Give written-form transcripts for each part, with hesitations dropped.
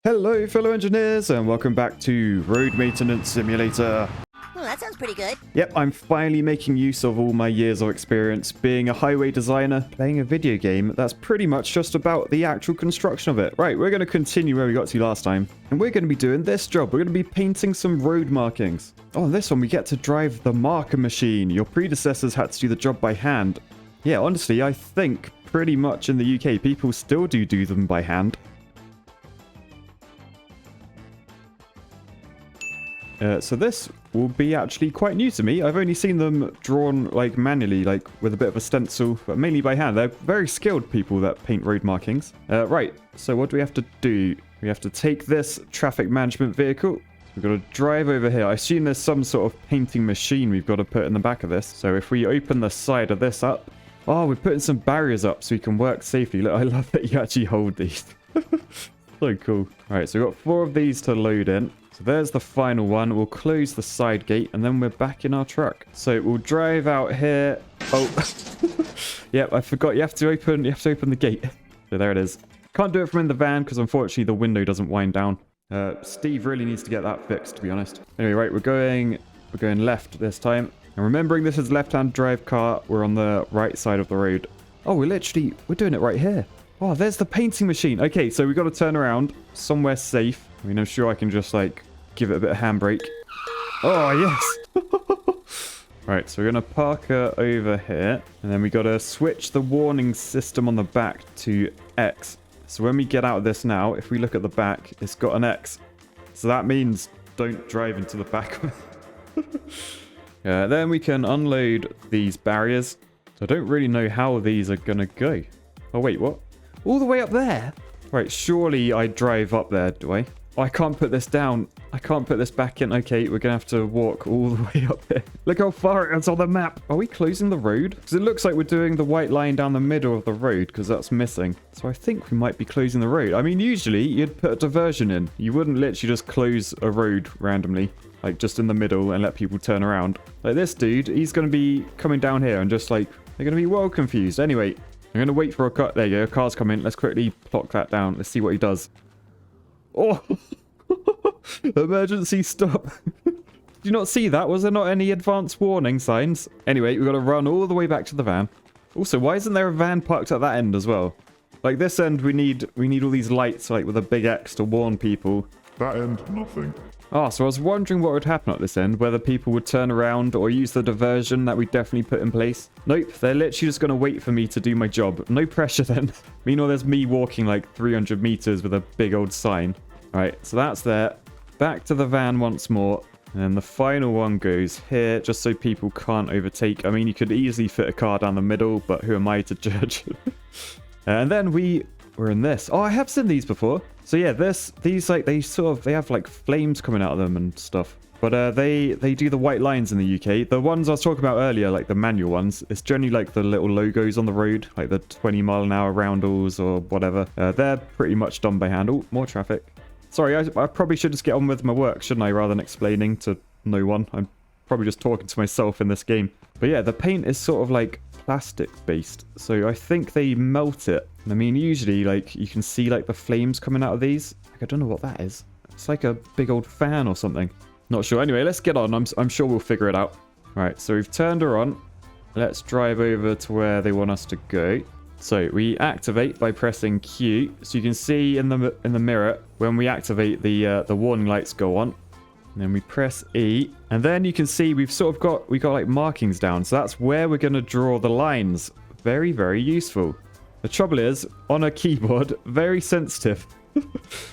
Hello fellow engineers and welcome back to Road Maintenance Simulator. Well, that sounds pretty good. Yep, I'm finally making use of all my years of experience being a highway designer, playing a video game that's pretty much just about the actual construction of it. Right, we're going to continue where we got to last time. And we're going to be doing this job. We're going to be painting some road markings. Oh, this one we get to drive the marker machine. Your predecessors had to do the job by hand. Yeah, honestly, I think pretty much in the UK people still do them by hand. So this will be actually quite new to me. I've only seen them drawn like manually, like with a bit of a stencil, but mainly by hand. They're very skilled people that paint road markings. Right, so what do we have to do? We have to take this traffic management vehicle. We've got to drive over here. I assume there's some sort of painting machine we've got to put in the back of this. So if we open the side of this up. Oh, we're putting some barriers up so we can work safely. Look, I love that you actually hold these. So cool. All right, so we've got 4 of these to load in. So there's the final one. We'll close the side gate and then we're back in our truck. So we'll drive out here. Oh, yep, I forgot. You have to open the gate. So there it is. Can't do it from in the van because unfortunately the window doesn't wind down. Steve really needs to get that fixed, to be honest. Anyway, right, we're going left this time. And remembering this is left-hand drive car, we're on the right side of the road. Oh, we're doing it right here. Oh, there's the painting machine. Okay, so we've got to turn around somewhere safe. I mean, I'm sure I can just, like, give it a bit of handbrake. Oh, yes. Right, so we're going to park her over here. And then we got to switch the warning system on the back to X. So when we get out of this now, if we look at the back, it's got an X. So that means don't drive into the back. Then we can unload these barriers. So I don't really know how these are going to go. Oh, wait, what? All the way up there? Right, surely I drive up there, do I? Oh, I can't put this down. I can't put this back in. Okay, we're going to have to walk all the way up there. Look how far it is on the map. Are we closing the road? Because it looks like we're doing the white line down the middle of the road because that's missing. So I think we might be closing the road. I mean, usually you'd put a diversion in. You wouldn't literally just close a road randomly, like just in the middle and let people turn around. Like this dude, he's going to be coming down here and just like, they're going to be well confused. Anyway, I'm going to wait for a car. There you go. A car's coming. Let's quickly block that down. Let's see what he does. Oh, emergency stop. Did you not see that? Was there not any advanced warning signs? Anyway, we've got to run all the way back to the van. Also, why isn't there a van parked at that end as well? Like this end, we need all these lights like with a big X to warn people. That end, nothing. Ah, so I was wondering what would happen at this end, whether people would turn around or use the diversion that we definitely put in place. Nope, they're literally just going to wait for me to do my job. No pressure then. Meanwhile, there's me walking like 300 meters with a big old sign. All right, so that's there. Back to the van once more. And then the final one goes here, just so people can't overtake. I mean, you could easily fit a car down the middle, but who am I to judge? And then we're in this. Oh, I have seen these before. So yeah, these like they have like flames coming out of them and stuff. But they do the white lines in the UK. The ones I was talking about earlier, like the manual ones, it's generally like the little logos on the road, like the 20-mile-an-hour roundels or whatever. They're pretty much done by hand. Oh, more traffic. Sorry, I probably should just get on with my work, shouldn't I, rather than explaining to no one. I'm probably just talking to myself in this game. But yeah, the paint is sort of like plastic based, so I think they melt it. I mean, usually like you can see like the flames coming out of these. Like, I don't know what that is. It's like a big old fan or something. Not sure. Anyway, let's get on. I'm sure we'll figure it out. All right, so we've turned her on. Let's drive over to where they want us to go. So we activate by pressing Q. So you can see in the mirror when we activate the warning lights go on. And then we press E, and then you can see we got like markings down. So that's where we're going to draw the lines. Very, very useful. The trouble is, on a keyboard, very sensitive.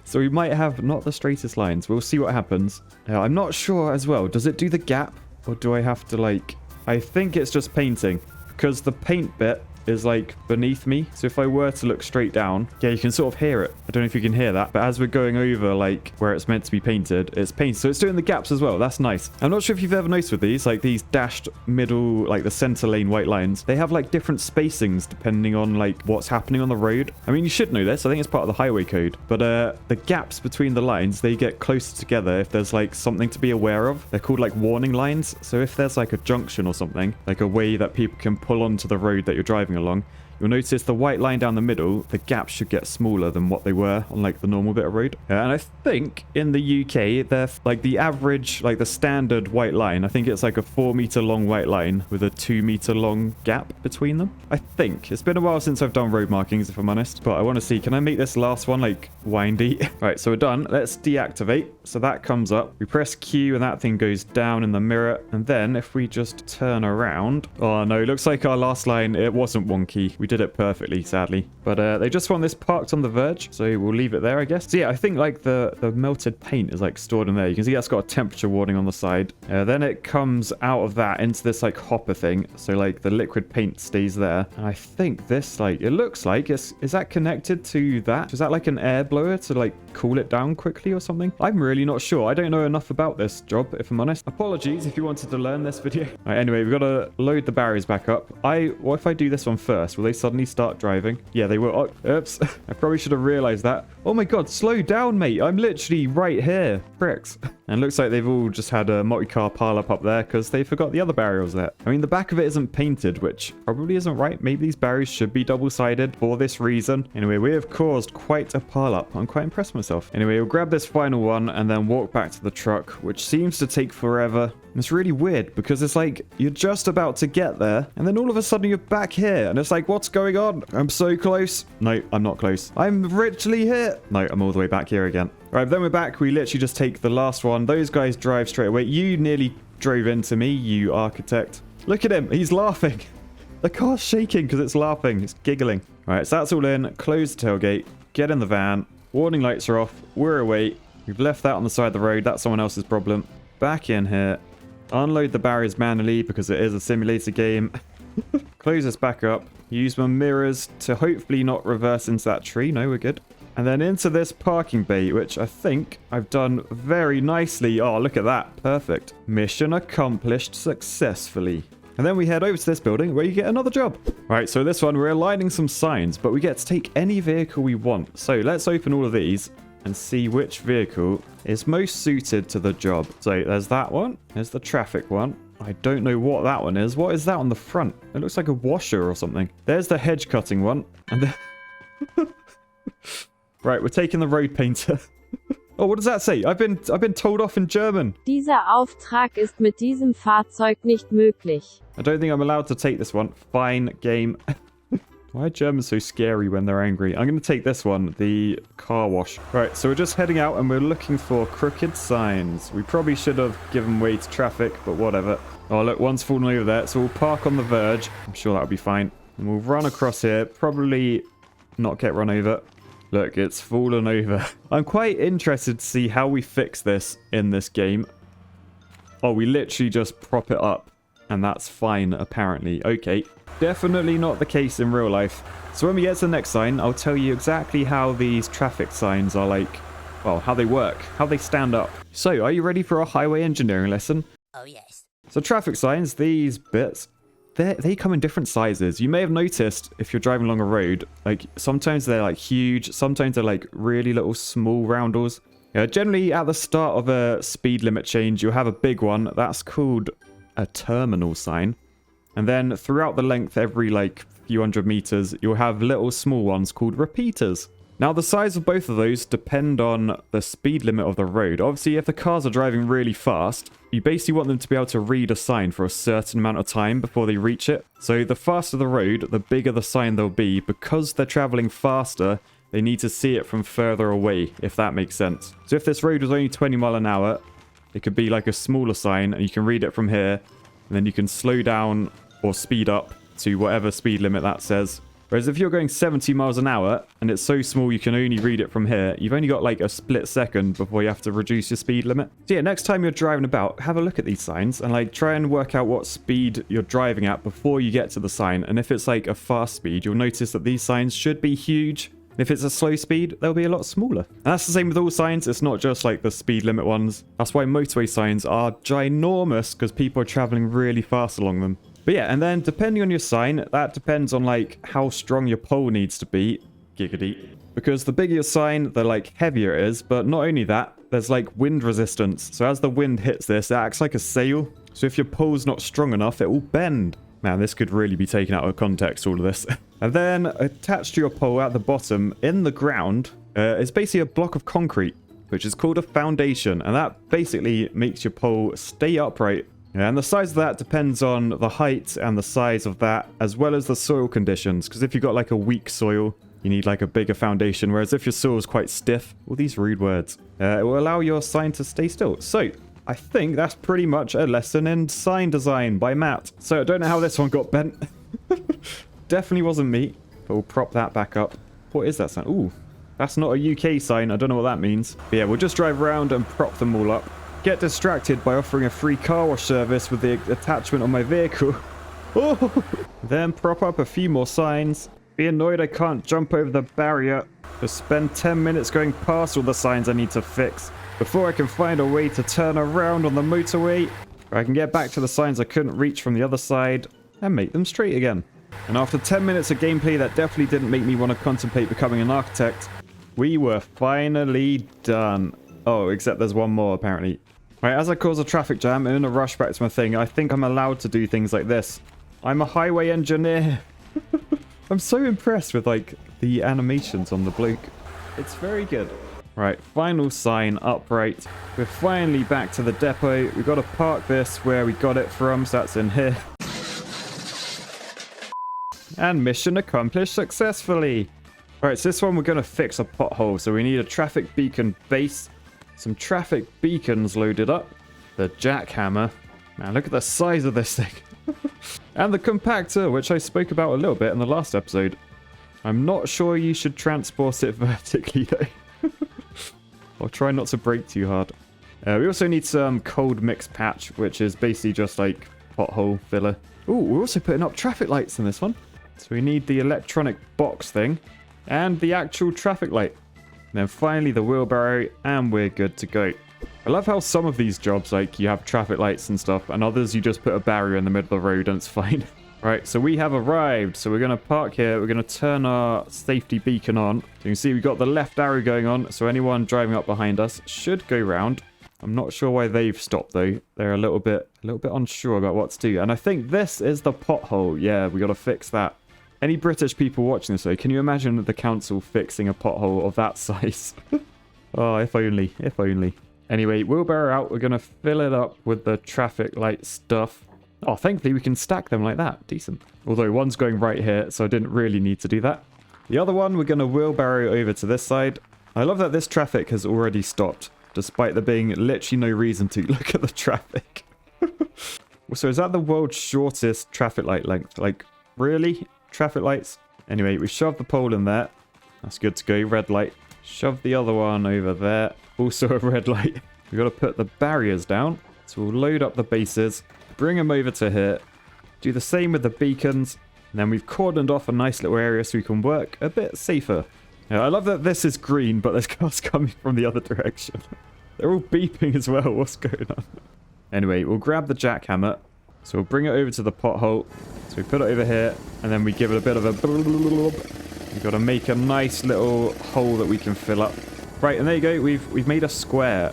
So we might have not the straightest lines. We'll see what happens. I'm not sure as well. Does it do the gap, or do I have to like... I think it's just painting, because the paint bit is like beneath me. So if I were to look straight down, yeah, you can sort of hear it. I don't know if you can hear that, but as we're going over like where it's meant to be painted, it's painted. So it's doing the gaps as well. That's nice. I'm not sure if you've ever noticed with these, like these dashed middle, like the center lane white lines, they have like different spacings depending on like what's happening on the road. I mean, you should know this. I think it's part of the highway code, but the gaps between the lines, they get closer together if there's like something to be aware of. They're called like warning lines. So if there's like a junction or something, like a way that people can pull onto the road that you're driving along, you'll notice the white line down the middle, the gaps should get smaller than what they were on like the normal bit of road. And I think in the UK, they're like the average, like the standard white line. I think it's like a 4-meter long white line with a 2-meter long gap between them. I think. It's been a while since I've done road markings, if I'm honest. But I want to see, can I make this last one like windy? Right, so we're done. Let's deactivate. So that comes up. We press Q and that thing goes down in the mirror. And then if we just turn around. Oh no, it looks like our last line, it wasn't wonky. We did it perfectly, sadly. But they just want this parked on the verge. So we'll leave it there, I guess. So yeah, I think like the melted paint is like stored in there. You can see that's got a temperature warning on the side. Then it comes out of that into this like hopper thing. So like the liquid paint stays there. And I think this like, it looks like, is that connected to that? Is that like an air blower to like cool it down quickly or something? I'm really not sure. I don't know enough about this job, if I'm honest. Apologies if you wanted to learn this video. Right, anyway, we've got to load the barriers back up. What if I do this one first? Will they suddenly start driving? Yeah, they will. Oh, oops. I probably should have realized that. Oh my god, slow down, mate. I'm literally right here. Pricks. And looks like they've all just had a multi-car pile-up up there because they forgot the other barrier was there. I mean, the back of it isn't painted, which probably isn't right. Maybe these barriers should be double-sided for this reason. Anyway, we have caused quite a pile-up. I'm quite impressed with myself. Anyway, we'll grab this final one and then walk back to the truck, which seems to take forever. It's really weird because it's like you're just about to get there and then all of a sudden you're back here and it's like, what's going on? I'm so close. No, I'm not close. I'm literally here. No, I'm all the way back here again. All right, then we're back. We literally just take the last one. Those guys drive straight away. You nearly drove into me, you architect. Look at him. He's laughing. The car's shaking because it's laughing. It's giggling. All right, so that's all in. Close the tailgate. Get in the van. Warning lights are off. We're away. We've left that on the side of the road. That's someone else's problem. Back in here. Unload the barriers manually because it is a simulator game. Close this back up. Use my mirrors to hopefully not reverse into that tree. No, we're good. And then into this parking bay, which I think I've done very nicely. Oh, look at that. Perfect. Mission accomplished successfully. And then we head over to this building where you get another job. Right, so this one, we're aligning some signs, but we get to take any vehicle we want. So let's open all of these and see which vehicle is most suited to the job. So there's that one. There's the traffic one. I don't know what that one is. What is that on the front? It looks like a washer or something. There's the hedge cutting one. And then... Right, we're taking the road painter. Oh, what does that say? I've been told off in German. Dieser Auftrag ist mit diesem Fahrzeug nicht möglich. I don't think I'm allowed to take this one. Fine, game. Why are Germans so scary when they're angry? I'm going to take this one, the car wash. Right, so we're just heading out and we're looking for crooked signs. We probably should have given way to traffic, but whatever. Oh, look, one's fallen over there. So we'll park on the verge. I'm sure that'll be fine. And we'll run across here. Probably not get run over. Look, it's fallen over. I'm quite interested to see how we fix this in this game. Oh, we literally just prop it up. And that's fine, apparently. Okay. Definitely not the case in real life. So when we get to the next sign, I'll tell you exactly how these traffic signs are like, well, how they work, how they stand up. So, are you ready for a highway engineering lesson? Oh, yes. So traffic signs, these bits, they come in different sizes. You may have noticed if you're driving along a road, like sometimes they're like huge, sometimes they're like really little small roundels. Generally at the start of a speed limit change, you'll have a big one. That's called a terminal sign. And then throughout the length, every like few hundred meters, you'll have little small ones called repeaters. Now, the size of both of those depend on the speed limit of the road. Obviously, if the cars are driving really fast, you basically want them to be able to read a sign for a certain amount of time before they reach it. So the faster the road, the bigger the sign they'll be. Because they're traveling faster, they need to see it from further away, if that makes sense. So if this road was only 20 miles an hour, it could be like a smaller sign, and you can read it from here. And then you can slow down or speed up to whatever speed limit that says. Whereas if you're going 70 miles an hour and it's so small you can only read it from here, you've only got like a split second before you have to reduce your speed limit. So yeah, next time you're driving about, have a look at these signs and like try and work out what speed you're driving at before you get to the sign. And if it's like a fast speed, you'll notice that these signs should be huge. If it's a slow speed, they'll be a lot smaller. And that's the same with all signs. It's not just like the speed limit ones. That's why motorway signs are ginormous, because people are traveling really fast along them. But yeah, and then depending on your sign, that depends on like how strong your pole needs to be. Giggity. Because the bigger your sign, the like heavier it is. But not only that, there's like wind resistance. So as the wind hits this, it acts like a sail. So if your pole's not strong enough, it will bend. Man, this could really be taken out of context, all of this. And then attached to your pole at the bottom in the ground is basically a block of concrete, which is called a foundation. And that basically makes your pole stay upright. And the size of that depends on the height and the size of that, as well as the soil conditions. Because if you've got like a weak soil, you need like a bigger foundation. Whereas if your soil is quite stiff, all these rude words, it will allow your sign to stay still. So I think that's pretty much a lesson in sign design by Matt. So I don't know how this one got bent. Definitely wasn't me. But we'll prop that back up. What is that sign? Ooh, that's not a UK sign. I don't know what that means. But yeah, we'll just drive around and prop them all up. Get distracted by offering a free car wash service with the attachment on my vehicle. Oh. Then prop up a few more signs. Be annoyed I can't jump over the barrier. Just spend 10 minutes going past all the signs I need to fix before I can find a way to turn around on the motorway where I can get back to the signs I couldn't reach from the other side and make them straight again. And after 10 minutes of gameplay that definitely didn't make me want to contemplate becoming an architect, we were finally done. Oh, except there's one more apparently. Right, as I cause a traffic jam and in a rush back to my thing, I think I'm allowed to do things like this. I'm a highway engineer. I'm so impressed with like the animations on the bloke. It's very good. Right, final sign upright. We're finally back to the depot. We've got to park this where we got it from, so that's in here. And mission accomplished successfully. Alright, so this one we're going to fix a pothole. So we need a traffic beacon base, some traffic beacons loaded up, the jackhammer. Man, look at the size of this thing. And the compactor, which I spoke about a little bit in the last episode. I'm not sure you should transport it vertically though. I'll try not to brake too hard. We also need some cold mix patch, which is basically just like pothole filler. Ooh, we're also putting up traffic lights in this one. So we need the electronic box thing and the actual traffic light. And then finally the wheelbarrow, and we're good to go. I love how some of these jobs, like you have traffic lights and stuff, and others you just put a barrier in the middle of the road and it's fine. Right, so we have arrived. So we're going to park here. We're going to turn our safety beacon on. So you can see we've got the left arrow going on. So anyone driving up behind us should go round. I'm not sure why they've stopped though. They're a little bit unsure about what to do. And I think this is the pothole. Yeah, we got to fix that. Any British people watching this though, can you imagine the council fixing a pothole of that size? Oh, if only, if only. Anyway, wheelbarrow out. We're going to fill it up with the traffic light stuff. Oh, thankfully we can stack them like that. Decent. Although one's going right here, so I didn't really need to do that. The other one, we're going to wheelbarrow over to this side. I love that this traffic has already stopped, despite there being literally no reason to. Look at the traffic. So is that the world's shortest traffic light length? Like, really? Traffic lights? Anyway, we shoved the pole in there. That's good to go. Red light. Shove the other one over there. Also a red light. We've got to put the barriers down. So we'll load up the bases. Bring them over to here. Do the same with the beacons. And then we've cordoned off a nice little area so we can work a bit safer. Now, I love that this is green, but there's cars coming from the other direction. They're all beeping as well. What's going on? Anyway, we'll grab the jackhammer. So we'll bring it over to the pothole. So we put it over here. And then we give it a bit of a... We've got to make a nice little hole that we can fill up. Right, and there you go. We've made a square.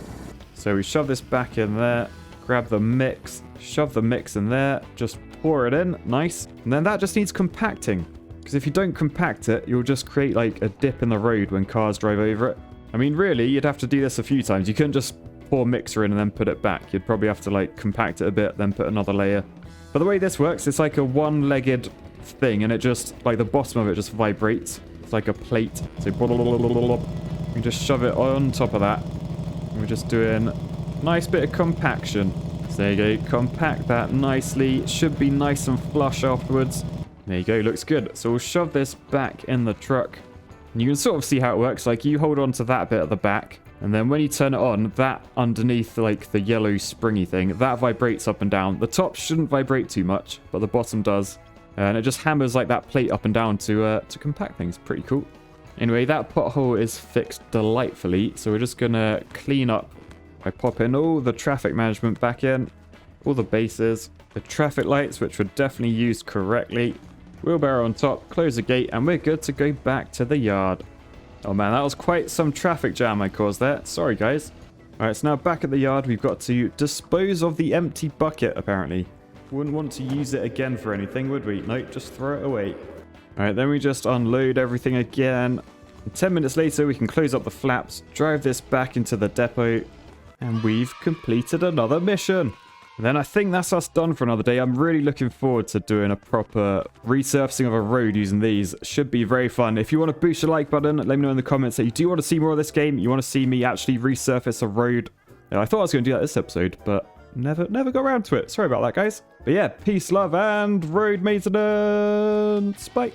So we shove this back in there. Grab the mix. Shove the mix in there. Just pour it in. Nice. And then that just needs compacting. Because if you don't compact it, you'll just create like a dip in the road when cars drive over it. I mean, really, you'd have to do this a few times. You couldn't just pour mixer in and then put it back. You'd probably have to like compact it a bit, then put another layer. But the way this works, it's like a one-legged thing, and it just, like the bottom of it just vibrates. It's like a plate. So you just shove it on top of that. And we're just doing a nice bit of compaction. So there you go. Compact that nicely. It should be nice and flush afterwards. There you go. Looks good. So we'll shove this back in the truck. And you can sort of see how it works. Like you hold on to that bit at the back. And then when you turn it on, that underneath like the yellow springy thing, that vibrates up and down. The top shouldn't vibrate too much, but the bottom does. And it just hammers like that plate up and down to compact things. Pretty cool. Anyway, that pothole is fixed delightfully. So we're just going to clean up by popping all the traffic management back in. All the bases. The traffic lights, which were definitely used correctly. Wheelbarrow on top. Close the gate. And we're good to go back to the yard. Oh man, that was quite some traffic jam I caused there. Sorry, guys. Alright, so now back at the yard, we've got to dispose of the empty bucket, apparently. Wouldn't want to use it again for anything, would we? Nope, just throw it away. All right, then we just unload everything again. 10 minutes later, we can close up the flaps, drive this back into the depot, and we've completed another mission. Then I think that's us done for another day. I'm really looking forward to doing a proper resurfacing of a road using these. Should be very fun. If you want to boost your like button, let me know in the comments that you do want to see more of this game. You want to see me actually resurface a road. I thought I was going to do that this episode, but never got around to it. Sorry about that, guys. But yeah, peace, love, and road maintenance. Bye.